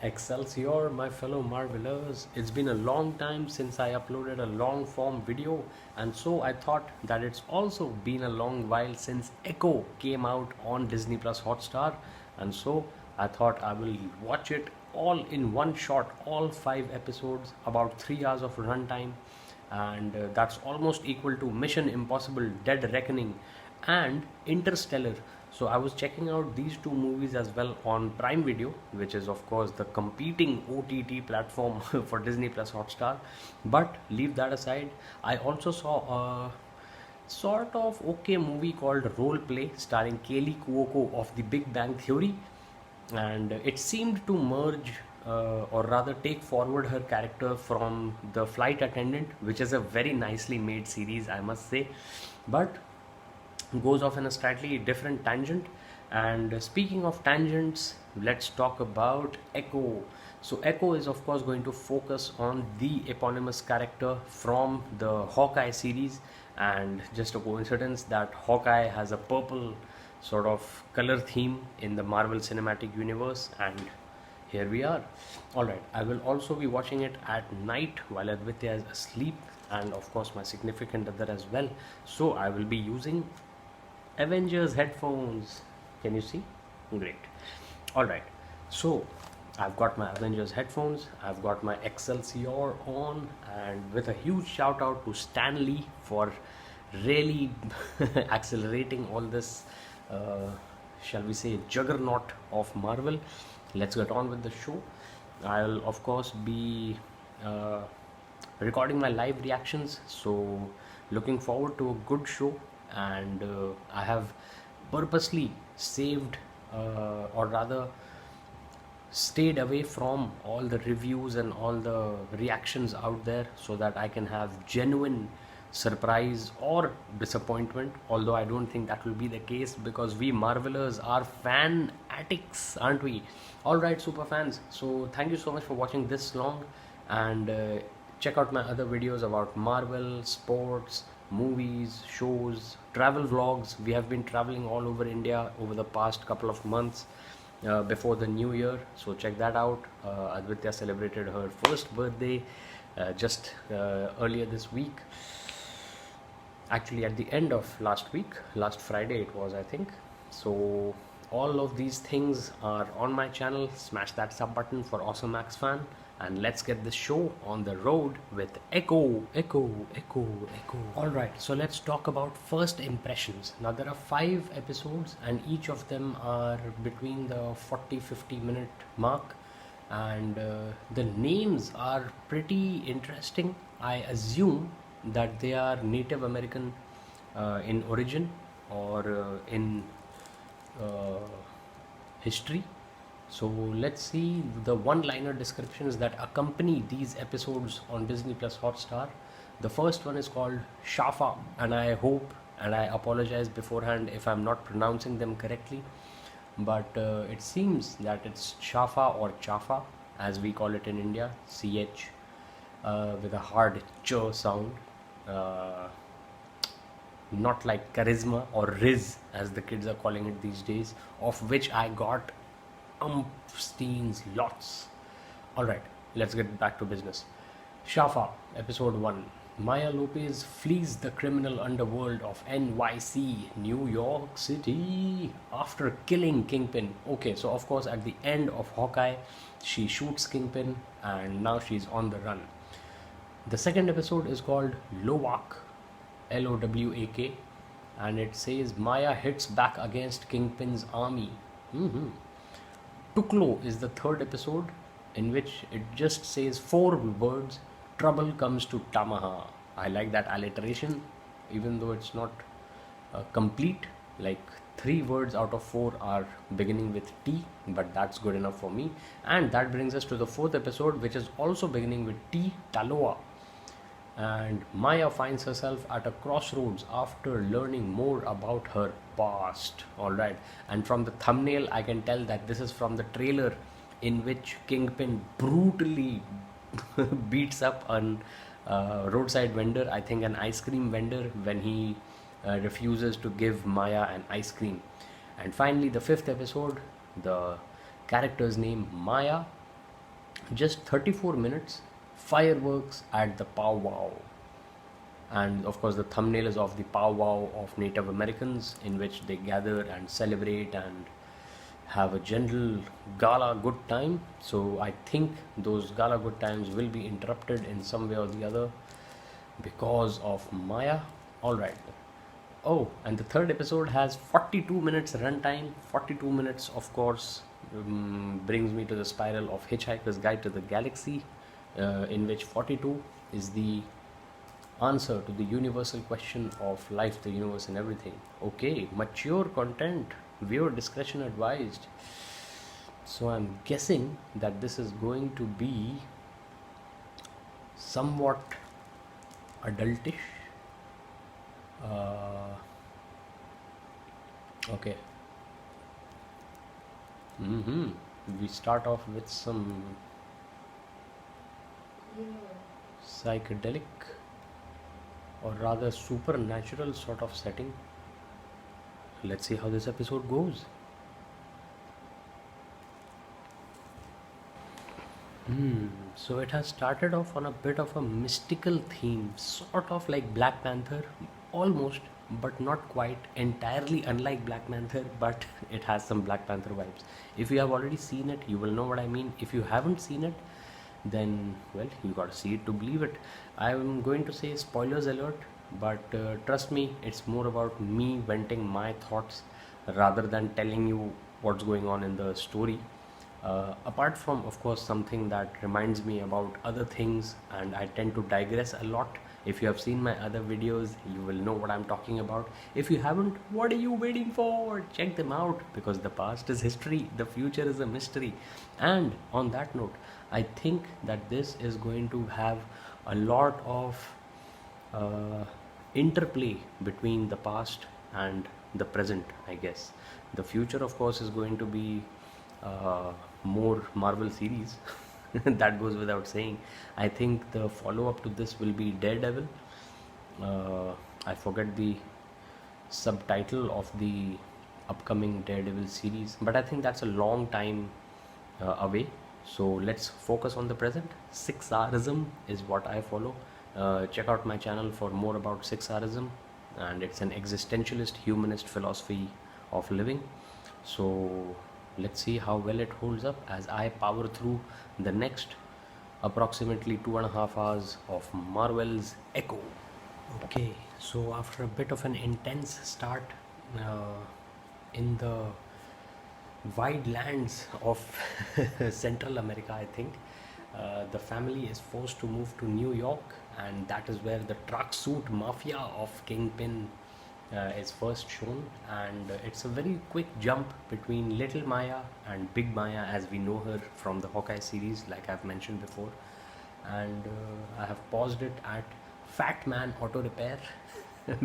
Excelsior, my fellow marvelers. It's been a long time since I uploaded a long form video, and so I thought that it's also been a long while since Echo came out on Disney Plus Hotstar, and so I thought I will watch it all in one shot, all 5 episodes, about 3 hours of runtime, and that's almost equal to Mission Impossible Dead Reckoning and Interstellar. So I was checking out these two movies as well on Prime Video, which is of course the competing OTT platform for Disney Plus Hotstar. But leave that aside, I also saw a sort of okay movie called Role Play starring Kaylee Cuoco of The Big Bang Theory, and it seemed to merge or rather take forward her character from The Flight Attendant, which is a very nicely made series, I must say, but goes off in a slightly different tangent. And speaking of tangents, let's talk about Echo. So Echo is of course going to focus on the eponymous character from the Hawkeye series, and just a coincidence that Hawkeye has a purple sort of color theme in the Marvel Cinematic Universe, and here we are. Alright, I will also be watching it at night while Advitya is asleep, and of course my significant other as well. So I will be using Avengers headphones. Can you see? Great. Alright, so I've got my Avengers headphones, I've got my Excelsior on, and with a huge shout out to Stan Lee for really accelerating all this, shall we say, juggernaut of Marvel. Let's get on with the show. I'll of course be recording my live reactions, so looking forward to a good show. And I have purposely saved or rather stayed away from all the reviews and all the reactions out there so that I can have genuine surprise or disappointment, although I don't think that will be the case because we Marvelers are fan addicts, aren't we? Alright, super fans, so thank you so much for watching this long, and check out my other videos about Marvel, sports, movies, shows, travel vlogs. We have been traveling all over India over the past couple of months before the new year, so check that out. Advitya celebrated her first birthday just earlier this week, actually at the end of last week, last Friday it was, I think. So all of these things are on my channel. Smash that sub button for Awesome Max fan, and let's get this show on the road with Echo. Alright, so let's talk about first impressions. Now there are 5 episodes and each of them are between the 40-50 minute mark, and the names are pretty interesting. I assume that they are Native American in origin or in history. So let's see the one-liner descriptions that accompany these episodes on Disney Plus Hotstar. The first one is called Shafa, and I hope and I apologize beforehand if I'm not pronouncing them correctly, but it seems that it's Shafa or Chafa as we call it in India, CH with a hard ch sound. Not like charisma or Riz as the kids are calling it these days, of which I got umpsteens lots. Alright, let's get back to business. Shafa, episode 1. Maya Lopez flees the criminal underworld of NYC, New York City, after killing Kingpin. Okay, so of course at the end of Hawkeye, she shoots Kingpin and now she's on the run. The second episode is called Lowak, Lowak, and it says Maya hits back against Kingpin's army. Tuklo is the third episode, in which it just says 4 words: trouble comes to Tamaha. I like that alliteration, even though it's not complete. Like 3 words out of 4 are beginning with T, but that's good enough for me. And that brings us to the 4th episode, which is also beginning with T, Taloa. And Maya finds herself at a crossroads after learning more about her past. Alright, and from the thumbnail I can tell that this is from the trailer in which Kingpin brutally beats up a roadside vendor, I think an ice cream vendor, when he refuses to give Maya an ice cream. And finally, the 5th episode, the character's name Maya Just 34 minutes, fireworks at the powwow. And of course, the thumbnail is of the powwow of Native Americans, in which they gather and celebrate and have a general gala good time. So I think those gala good times will be interrupted in some way or the other because of Maya. All right. Oh, and the third episode has 42 minutes runtime. 42 minutes, of course, brings me to the spiral of Hitchhiker's Guide to the Galaxy, in which 42 is the answer to the universal question of life, the universe, and everything. Okay, mature content, viewer discretion advised. So I'm guessing that this is going to be somewhat adultish. Okay. We start off with some psychedelic, or rather supernatural sort of setting. Let's see how this episode goes. So it has started off on a bit of a mystical theme, sort of like Black Panther, almost, but not quite entirely unlike Black Panther, but it has some Black Panther vibes. If you have already seen it, you will know what I mean. If you haven't seen it, then well, you gotta see it to believe it. I'm going to say spoilers alert, but trust me, it's more about me venting my thoughts rather than telling you what's going on in the story. Apart from, of course, something that reminds me about other things, and I tend to digress a lot. If you have seen my other videos, you will know what I'm talking about. If you haven't, what are you waiting for? Check them out, because the past is history, the future is a mystery. And on that note, I think that this is going to have a lot of interplay between the past and the present, I guess. The future, of course, is going to be more Marvel series. That goes without saying. I think the follow up to this will be Daredevil. I forget the subtitle of the upcoming Daredevil series, but I think that's a long time away. So let's focus on the present. 6Rsm is what I follow. Check out my channel for more about 6Rsm, and it's an existentialist humanist philosophy of living. So let's see how well it holds up as I power through the next approximately 2.5 hours of Marvel's Echo. Okay, so after a bit of an intense start in the wide lands of Central America, I think the family is forced to move to New York, and that is where the tracksuit mafia of Kingpin is first shown. And it's a very quick jump between Little Maya and Big Maya as we know her from the Hawkeye series, like I've mentioned before. And I have paused it at Fat Man Auto Repair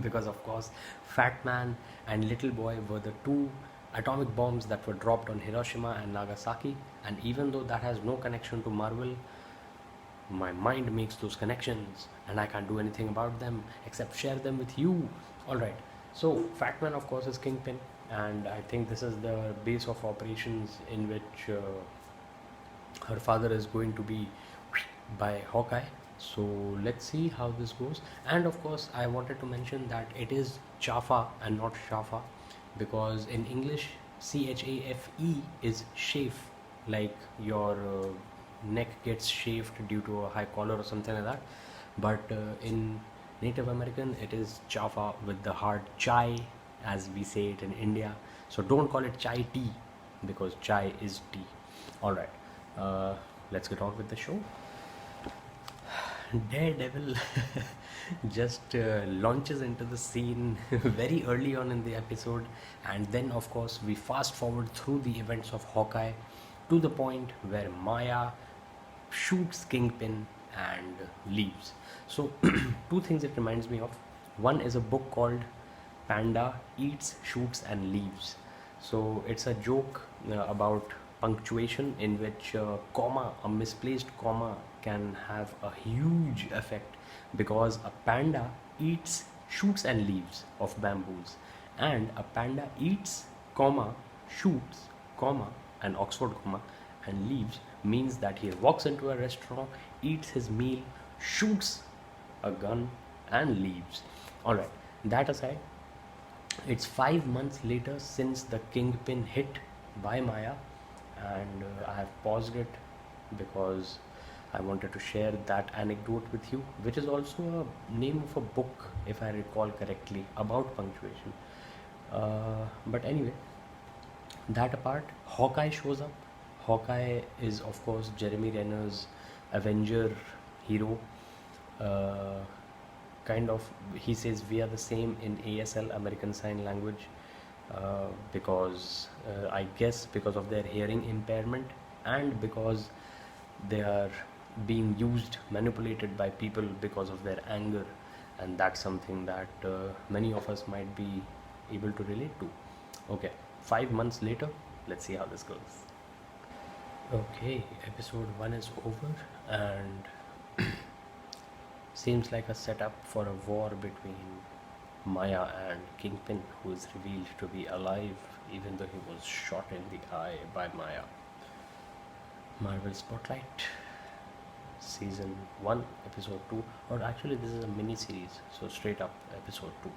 because of course Fat Man and Little Boy were the two atomic bombs that were dropped on Hiroshima and Nagasaki. And even though that has no connection to Marvel, my mind makes those connections, and I can't do anything about them except share them with you. Alright, so Fat Man, of course, is Kingpin, and I think this is the base of operations in which her father is going to be by Hawkeye. So let's see how this goes. And of course, I wanted to mention that it is Chafa and not Shafa, because in English, CHAFE is chafe, like your neck gets shaved due to a high collar or something like that. But in Native American, it is Chafa with the hard chai, as we say it in India. So don't call it chai tea, because chai is tea. Alright, let's get on with the show. Daredevil just launches into the scene very early on in the episode, and then of course we fast forward through the events of Hawkeye to the point where Maya shoots Kingpin and leaves. So two things it reminds me of. One is a book called Panda Eats, Shoots and Leaves. So it's a joke about punctuation, in which a misplaced comma can have a huge effect, because a panda eats shoots and leaves of bamboos, and a panda eats comma shoots comma an Oxford comma and leaves means that he walks into a restaurant, eats his meal, shoots a gun, and leaves. Alright, that aside, it's 5 months later since the kingpin hit by Maya, and I have paused it because I wanted to share that anecdote with you, which is also a name of a book, if I recall correctly, about punctuation. But anyway, that apart, Hawkeye shows up. Hawkeye is, of course, Jeremy Renner's Avenger hero. Uh, kind of, he says we are the same in ASL, American Sign Language, because I guess because of their hearing impairment, and because they are being used, manipulated by people because of their anger, and that's something that many of us might be able to relate to. Okay, 5 months later, let's see how this goes. Okay, episode 1 is over, and seems like a setup for a war between Maya and Kingpin, who is revealed to be alive even though he was shot in the eye by Maya. Marvel Spotlight, Season 1, Episode 2, or actually, this is a mini series, so straight up Episode 2.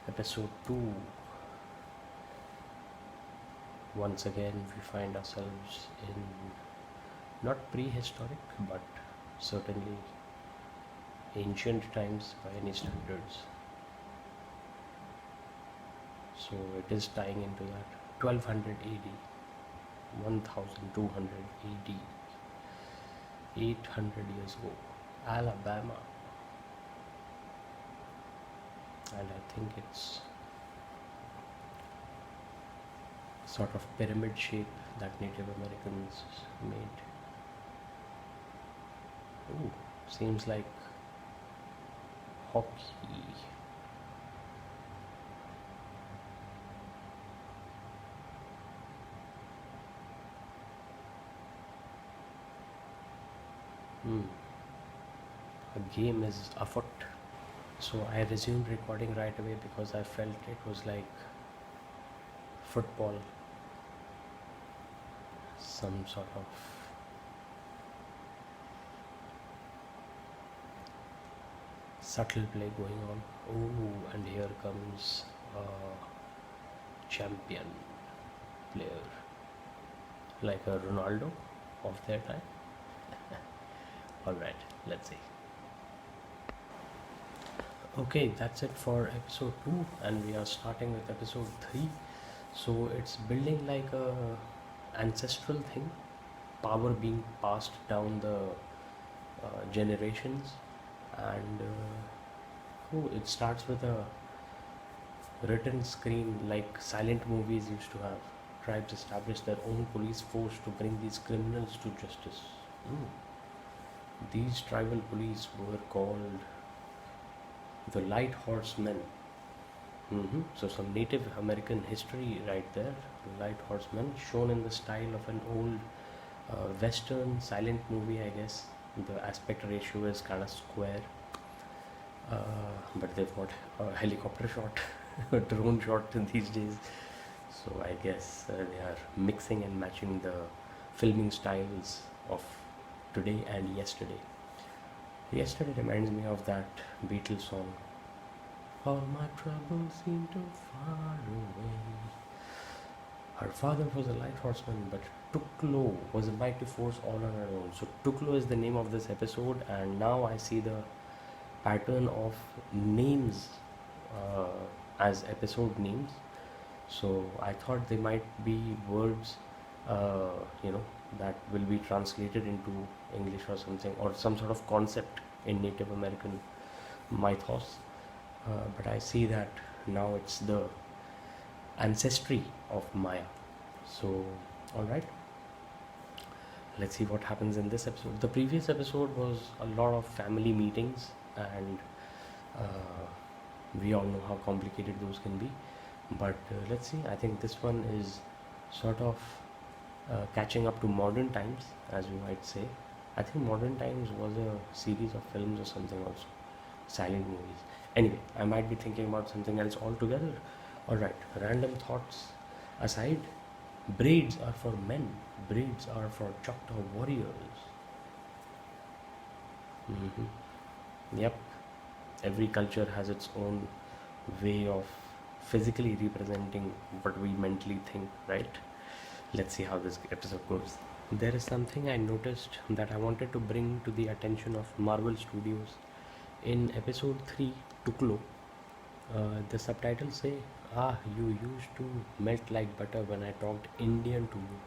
Episode 2, once again, we find ourselves in not prehistoric, but certainly ancient times by any standards. So it is tying into that 1200 AD, 1200 AD, 800 years ago, Alabama. And I think it's sort of pyramid shape that Native Americans made. Ooh, seems like hockey. A game is afoot. So I resumed recording right away because I felt it was like football, some sort of subtle play going on. Oh, and here comes a champion player, like a Ronaldo of their time. Alright, let's see. Okay, that's it for episode 2, and we are starting with episode 3. So it's building like a ancestral thing, power being passed down the generations, and it starts with a written screen like silent movies used to have. Tribes establish their own police force to bring these criminals to justice. These tribal police were called the Light Horsemen. So some Native American history right there. Light Horsemen, shown in the style of an old Western silent movie, I guess. The aspect ratio is kind of square, but they've got a helicopter shot, a drone shot these days. So I guess they are mixing and matching the filming styles of today and yesterday. Yesterday reminds me of that Beatles song, all my troubles seem too far away. Her father was a light horseman, but Tuklo was a mighty force all on her own. So Tuklo is the name of this episode, and now I see the pattern of names as episode names. So I thought they might be words, that will be translated into English or something, or some sort of concept in Native American mythos. But I see that now it's the ancestry of Maya. So, alright, let's see what happens in this episode. The previous episode was a lot of family meetings, and we all know how complicated those can be. But let's see, I think this one is sort of catching up to modern times, as we might say. I think Modern Times was a series of films or something also, silent movies. Anyway, I might be thinking about something else altogether. Alright, random thoughts aside, braids are for men, breeds are for Choctaw warriors. Hmm. Yep, every culture has its own way of physically representing what we mentally think, right? Let's see how this episode goes. There is something I noticed that I wanted to bring to the attention of Marvel Studios. In episode 3, Tuklo, the subtitles say, "Ah, you used to melt like butter when I talked Indian to you."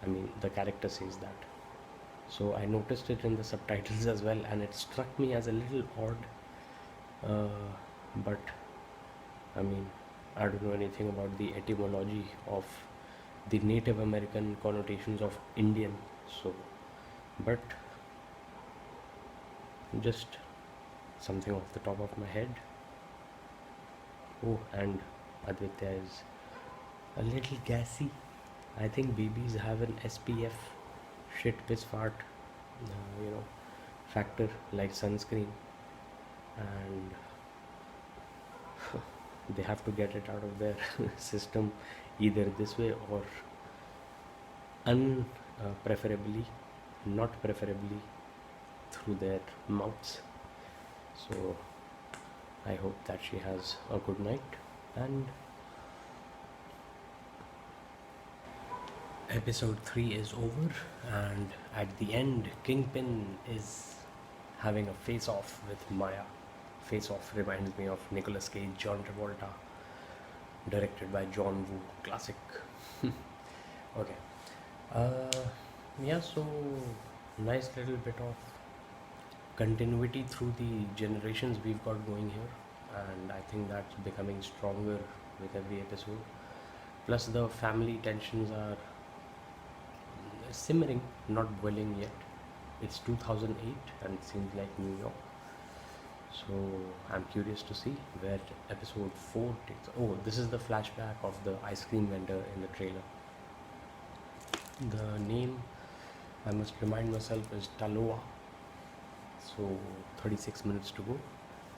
I mean, the character says that. So I noticed it in the subtitles as well, and it struck me as a little odd. But I mean, I don't know anything about the etymology of the Native American connotations of Indian. So, but just something off the top of my head. Oh, and Aditya is a little gassy. I think babies have an SPF shit piss fart, factor like sunscreen, and they have to get it out of their system either this way or preferably, not preferably, through their mouths. So I hope that she has a good night. And episode 3 is over, and at the end, Kingpin is having a face off with Maya. Face off reminds me of Nicolas Cage, John Travolta, directed by John Woo. Classic. Okay. Yeah, so nice little bit of continuity through the generations we've got going here, and I think that's becoming stronger with every episode. Plus, the family tensions are simmering, not boiling yet. It's 2008 and it seems like New York. So I'm curious to see where episode 4 takes. Oh, this is the flashback of the ice cream vendor in the trailer. The name, I must remind myself, is Taloa. So 36 minutes to go.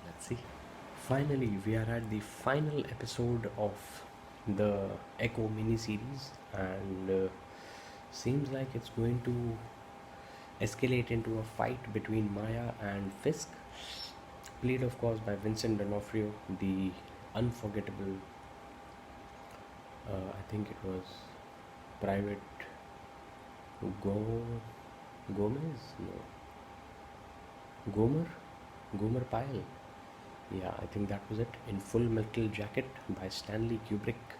Let's see. Finally, we are at the final episode of the Echo mini series, and seems like it's going to escalate into a fight between Maya and Fisk, played of course by Vincent D'Onofrio, the unforgettable, I think it was Private Gomez? No. Gomer Pyle. Yeah, I think that was it. In Full Metal Jacket by Stanley Kubrick,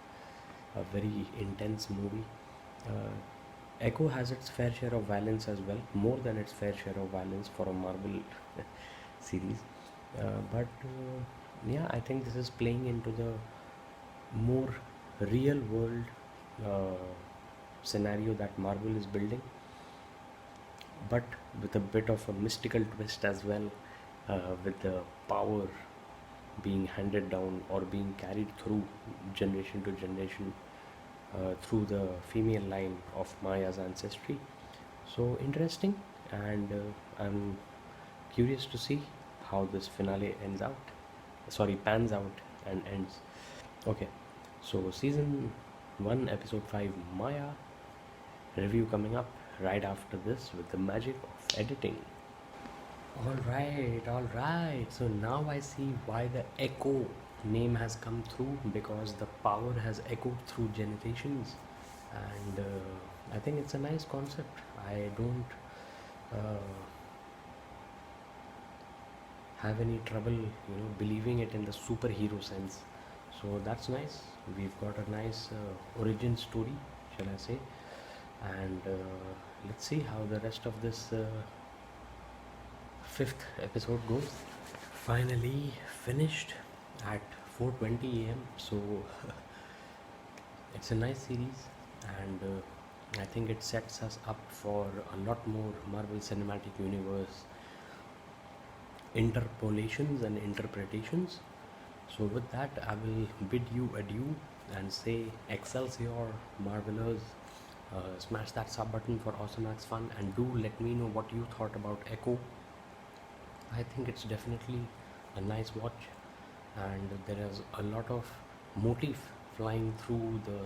a very intense movie. Echo has its fair share of violence as well, more than its fair share of violence for a Marvel series. But yeah, I think this is playing into the more real world scenario that Marvel is building, but with a bit of a mystical twist as well, with the power being handed down or being carried through generation to generation through the female line of Maya's ancestry. So interesting, and I'm curious to see how this finale pans out and ends. Okay, so season 1, episode 5, Maya review coming up right after this with the magic of editing. All right. So now I see why the Echo name has come through, because the power has echoed through generations, and I think it's a nice concept. I don't have any trouble, believing it in the superhero sense. So that's nice. We've got a nice origin story, shall I say, and let's see how the rest of this 5th episode goes. Finally finished at 4:20 a.m. So it's a nice series, and I think it sets us up for a lot more Marvel Cinematic Universe interpolations and interpretations. So with that, I will bid you adieu and say Excelsior Marvelers. Smash that sub button for Awesome Max Fun, and do let me know what you thought about Echo. I think it's definitely a nice watch, and there is a lot of motif flying through the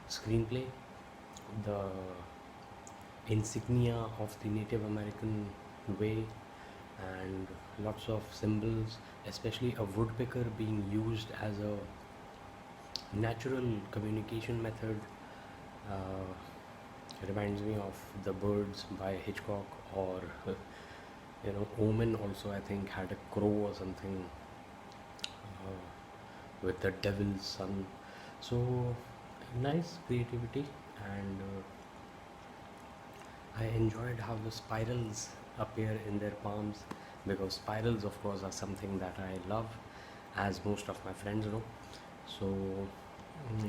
screenplay. The insignia of the Native American way, and lots of symbols, especially a woodpecker being used as a natural communication method. Reminds me of The Birds by Hitchcock, or Omen also, I think, had a crow or something, with the devil's son. So nice creativity, and I enjoyed how the spirals appear in their palms, because spirals, of course, are something that I love, as most of my friends know. So,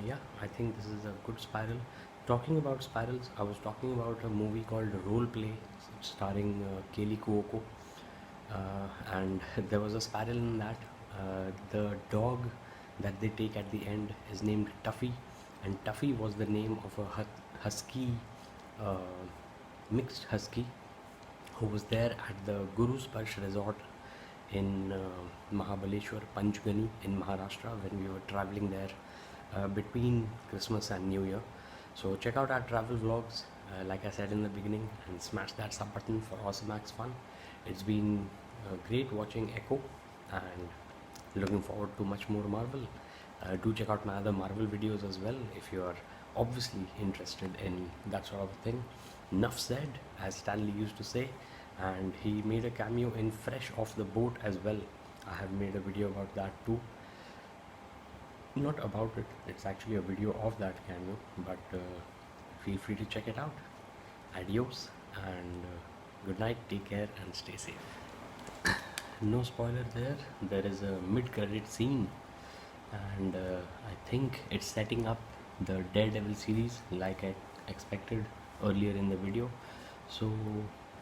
yeah, I think this is a good spiral. Talking about spirals, I was talking about a movie called Role Play, starring Kaylee Cuoco, and there was a spiral in that. The dog that they take at the end is named Tuffy, and Tuffy was the name of a husky, uh, mixed husky, who was there at the Guru Sparsh resort in Mahabaleshwar, Panchgani in Maharashtra, when we were traveling there between Christmas and New Year. So check out our travel vlogs, like I said in the beginning, and smash that sub button for Awesome Max fun. It's been great watching Echo, and looking forward to much more Marvel. Do check out my other Marvel videos as well if you are obviously interested in that sort of thing. Nuff said, as Stanley used to say, and he made a cameo in Fresh Off the Boat as well. I have made a video about that too. Not about it, it's actually a video of that cameo, but feel free to check it out. Adios, and good night, take care, and stay safe. No spoiler there. There is a mid-credit scene, and I think it's setting up the Daredevil series, like I expected earlier in the video. So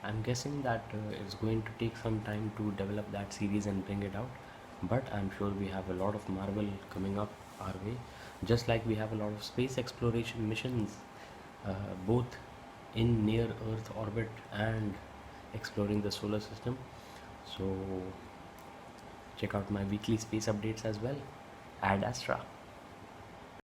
I'm guessing that it's going to take some time to develop that series and bring it out, but I'm sure we have a lot of Marvel coming up our way, just like we have a lot of space exploration missions, both in near Earth orbit and exploring the solar system. So check out my weekly space updates as well. Ad Astra.